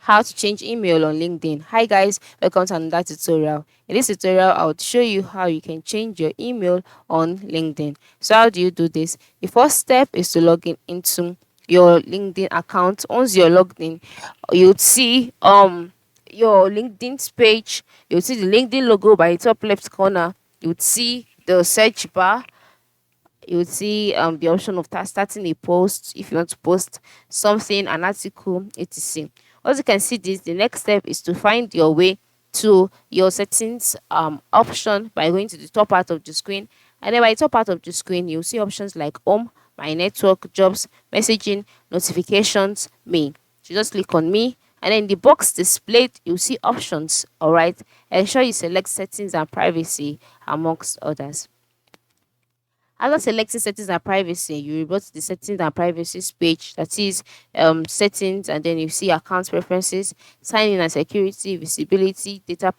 How to change email on LinkedIn. Hi guys, welcome to another tutorial. In this tutorial, I'll show you how you can change your email on LinkedIn. So how do you do this? The first step is to log in into your LinkedIn account. Once you're logged in, you'll see your LinkedIn page. You'll see the LinkedIn logo by the top left corner. You'll see the search bar. You would see the option of starting a post if you want to post something, an article, etc. As you can see this, the next step is to find your way to your settings option by going to the top part of the screen. And then by the top part of the screen, you'll see options like home, my network, jobs, messaging, notifications, me. So just click on me, and then in the box displayed you'll see options. All right, ensure you select settings and privacy amongst others. After selecting settings and privacy, you revert to the settings and privacy page, that is settings, and then you see account preferences, sign-in and security, visibility, data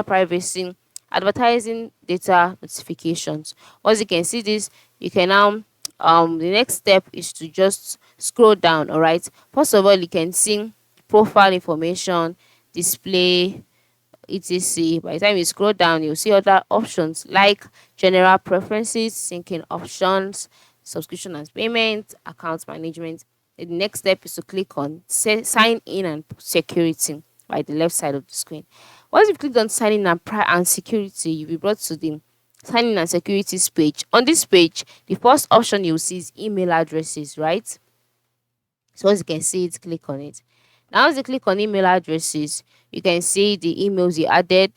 privacy, advertising, data notifications. Once you can see this, you can now the next step is to just scroll down. All right. First of all, you can see profile information, display, etc. By the time you scroll down, you'll see other options like general preferences, syncing options, subscription and payment, account management. The next step is to click on sign in and security by the left side of the screen. Once you've clicked on sign in and security, you'll be brought to the sign in and securities page. On this page, the first option you'll see is email addresses, right? So as you can see it, click on it. Now, as you click on email addresses, you can see the emails you added,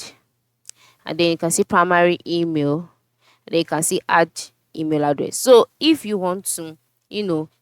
and then you can see primary email, and then you can see add email address. So if you want to,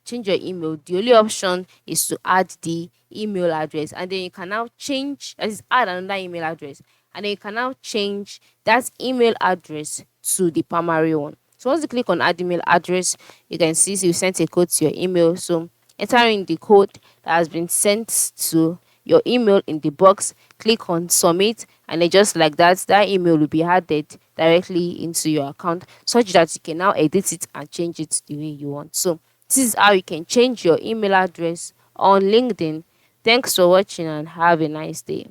change your email, the only option is to add the email address, and then you can now change, that is, add another email address, and then you can now change that email address to the primary one. So once you click on add email address, you can see you sent a code to your email. So entering the code that has been sent to your email in the box, click on submit, and then just like that, that email will be added directly into your account, such that you can now edit it and change it the way you want. So this is how you can change your email address on LinkedIn. Thanks for watching and have a nice day.